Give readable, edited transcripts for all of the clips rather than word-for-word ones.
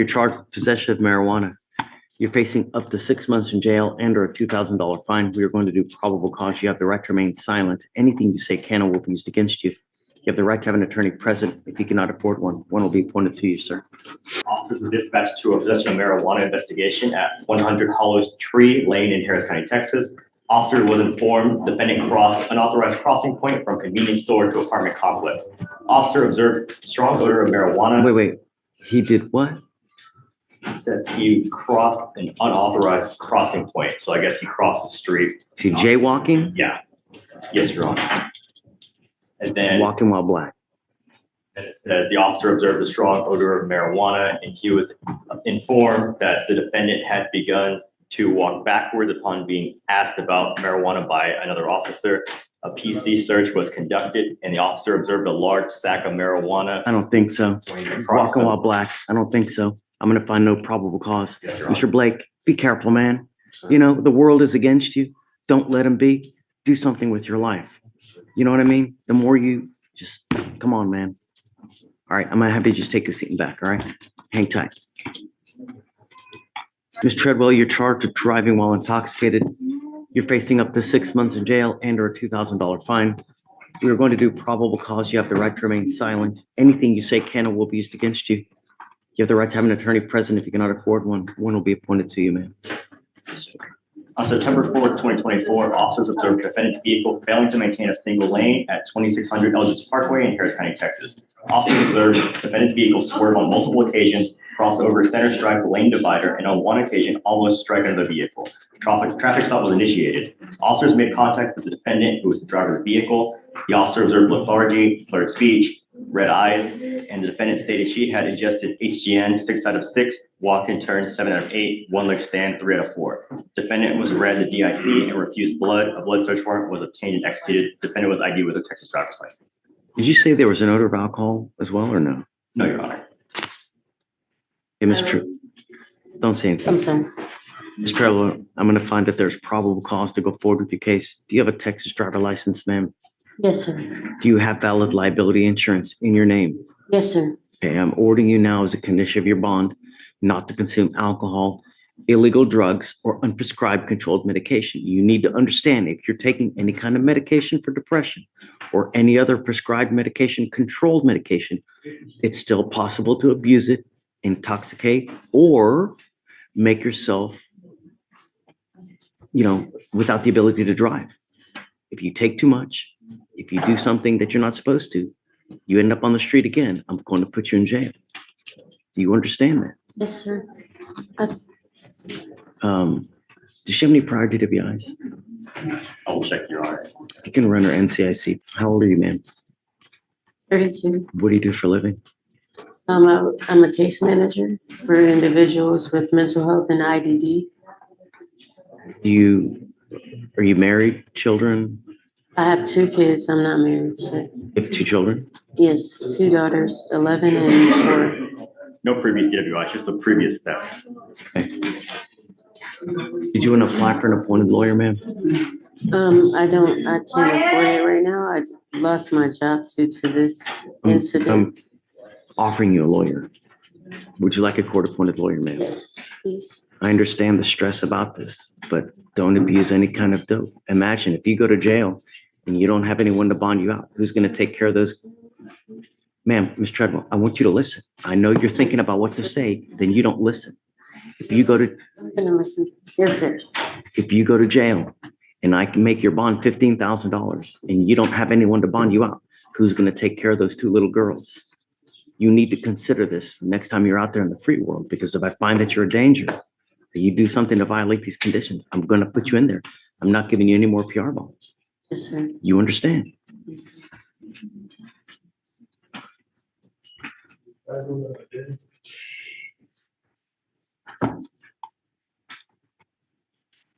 You're charged with possession of marijuana. You're facing up to 6 months in jail and or a $2,000 fine. We are going to do probable cause. You have the right to remain silent. Anything you say can or will be used against you. You have the right to have an attorney present. If you cannot afford one will be appointed to you, sir. Officers were dispatched to a possession of marijuana investigation at 100 Hollows Tree Lane in Harris County, Texas. Officer was informed defendant crossed unauthorized crossing point from convenience store to apartment complex. Officer observed strong odor of marijuana. Wait. He did what? It says he crossed an unauthorized crossing point. So I guess he crossed the street. Is he jaywalking? Yeah. Yes, Your Honor. And then Walking while black. and it says the officer observed a strong odor of marijuana, and he was informed that the defendant had begun to walk backwards upon being asked about marijuana by another officer. A PC search was conducted, and the officer observed a large sack of marijuana. I don't think so. He's walking while black. I don't think so. I'm going to find no probable cause. Yes, Your Honor. Mr. Blake, be careful, man. You know, the world is against you. Don't let him be. Do something with your life. You know what I mean? The more you just, come on, man. All right, I'm going to have you just take a seat back, all right? Hang tight. Ms. Treadwell, you're charged with driving while intoxicated. You're facing up to 6 months in jail and or a $2,000 fine. We are going to do probable cause. You have the right to remain silent. Anything you say can or will be used against you. You have the right to have an attorney present. If you cannot afford one will be appointed to you, man. On September 4th, 2024, officers observed defendant's vehicle failing to maintain a single lane at 2600 Eldridge Parkway in Harris County, Texas. Officers observed defendant's vehicle swerve on multiple occasions, cross over a center stripe lane divider, and on one occasion almost strike under the vehicle. Traffic stop was initiated. Officers made contact with the defendant, who was the driver of the vehicle. The officer observed lethargy, slurred speech, red eyes, and the defendant stated she had ingested HGN 6 out of 6, walk and turn 7 out of 8, one leg stand 3 out of 4. Defendant was read the DIC and refused blood. A blood search warrant was obtained and executed. Defendant was ID with a Texas driver's license. Did you say there was an odor of alcohol as well or no? No, Your Honor. Hey, Mr. Don't say anything. I'm sorry. Ms. Treadwell, I'm going to find that there's probable cause to go forward with your case. Do you have a Texas driver license, ma'am? Yes, sir. Do you have valid liability insurance in your name? Yes, sir. Okay, I'm ordering you now as a condition of your bond not to consume alcohol, illegal drugs, or unprescribed controlled medication. You need to understand if you're taking any kind of medication for depression or any other prescribed medication, controlled medication, it's still possible to abuse it, intoxicate, or make yourself, without the ability to drive. If you take too much, if you do something that you're not supposed to, you end up on the street again, I'm going to put you in jail. Do you understand that? Yes, sir. Does she have any prior DWIs? I will check, Your Honor. If you can run her NCIC. How old are you, ma'am? 32. What do you do for a living? I'm a case manager for individuals with mental health and IDD. Are you married, children? I have 2 kids. I'm not married, sir. You have 2 children? Yes, 2 daughters, 11 and 4. No previous DWI, just a previous theft. Okay. Did you want to apply for an appointed lawyer, ma'am? I can't afford it right now. I lost my job due to this incident. I'm offering you a lawyer. Would you like a court-appointed lawyer, ma'am? Yes, please. I understand the stress about this, but don't abuse any kind of dope. Imagine if you go to jail and you don't have anyone to bond you out. Who's going to take care of those? Ma'am, Ms. Treadwell, I want you to listen. I know you're thinking about what to say, then you don't listen. If you go to I'm gonna listen. Yes, sir. if you go to jail and I can make your bond $15,000 and you don't have anyone to bond you out, who's going to take care of those 2 little girls? You need to consider this next time you're out there in the free world, because if I find that you're a danger, that you do something to violate these conditions, I'm going to put you in there. I'm not giving you any more PR bonds. Yes, sir. You understand? Yes, sir.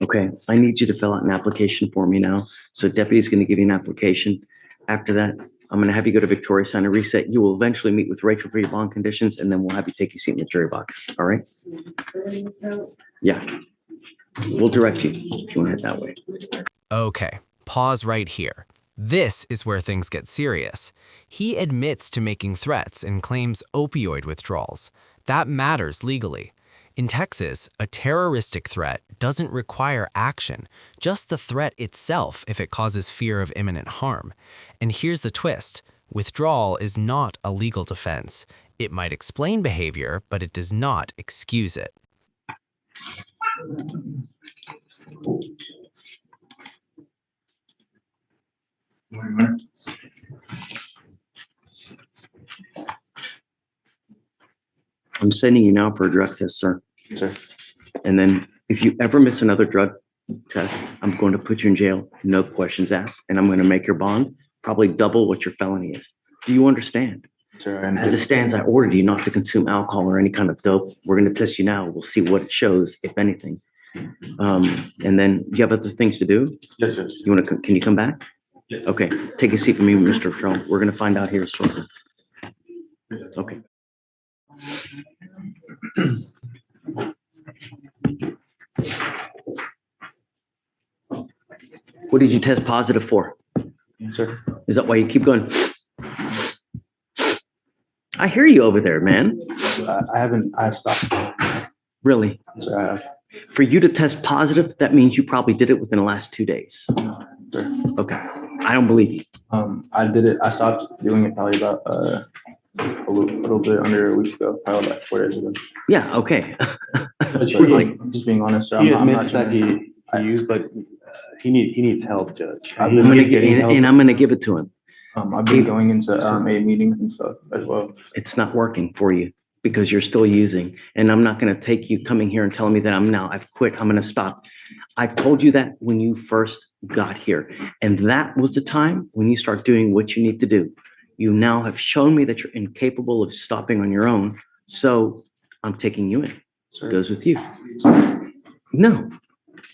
Okay, I need you to fill out an application for me now. So deputy's going to give you an application. After that, I'm going to have you go to Victoria Center Reset. You will eventually meet with Rachel for your bond conditions, and then we'll have you take your seat in the jury box. All right? Yeah. We'll direct you if you want to head that way. Okay, pause right here. This is where things get serious. He admits to making threats and claims opioid withdrawals. That matters legally. In Texas, a terroristic threat doesn't require action, just the threat itself if it causes fear of imminent harm. And here's the twist. Withdrawal is not a legal defense. It might explain behavior, but it does not excuse it. I'm sending you now for a drug test, sir. Sir. And then if you ever miss another drug test, I'm going to put you in jail, no questions asked, and I'm going to make your bond probably double what your felony is. Do you understand? Sir, As it stands, I ordered you not to consume alcohol or any kind of dope. We're going to test you now. We'll see what it shows, if anything. And then you have other things to do? Yes, Judge. You want to, can you come back? Yes. Okay, take a seat for me, Mr. Trump. We're going to find out here shortly. Okay. What did you test positive for? Sir. Is that why you keep going? I hear you over there, man. I stopped. Really? Sir, I have. For you to test positive, that means you probably did it within the last 2 days. Sir. Okay, I don't believe you. I did it. I stopped doing it probably about a little bit under a week ago, probably like 4 days ago. Yeah, okay. Like, just being honest, sir, He I'm not admits sure. that he used, but he needs help, Judge. I've I'm been gonna He's getting help. and I'm gonna give it to him. I've been going into A meetings and stuff as well. It's not working for you because you're still using. And I'm not gonna take you coming here and telling me that I've quit, I'm gonna stop. I told you that when you first got here. And that was the time when you start doing what you need to do. You now have shown me that you're incapable of stopping on your own. So I'm taking you in. Sir. Goes with you. No,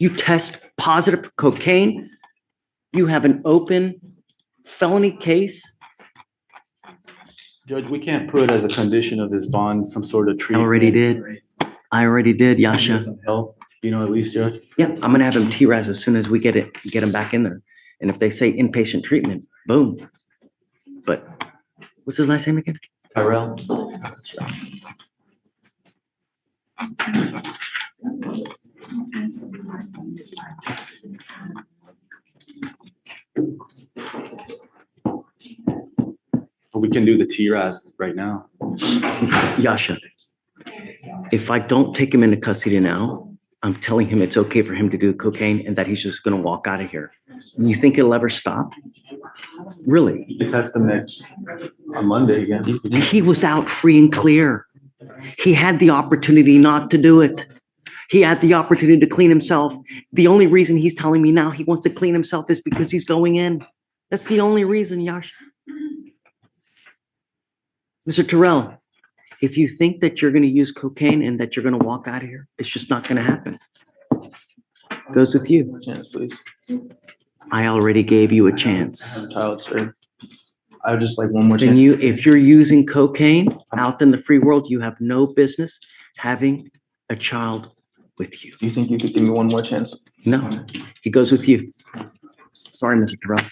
you test positive for cocaine. You have an open felony case. Judge, we can't put as a condition of his bond some sort of I treatment. already did. I already did, Yasha. Some help, at least, Judge. Yeah, I'm gonna have him TRAS as soon as we get him back in there. And if they say inpatient treatment, boom. But what's his last name again? Tyrell. That's right. We can do the TRAS right now. Yasha, if I don't take him into custody now, I'm telling him it's okay for him to do cocaine and that he's just gonna walk out of here. You think it'll ever stop? Really? You can test him on Monday again. He was out free and clear. He had the opportunity not to do it. He had the opportunity to clean himself. The only reason he's telling me now he wants to clean himself is because he's going in. That's the only reason, Yash. Mr. Terrell, if you think that you're going to use cocaine and that you're going to walk out of here, it's just not going to happen. Goes with you. More chance, please. I already gave you a chance. I'm a child, sir. I would just like one more Then chance. if you're using cocaine out in the free world, you have no business having a child with you. Do you think you could give me one more chance? No, he goes with you. Sorry, Mr. Terrell.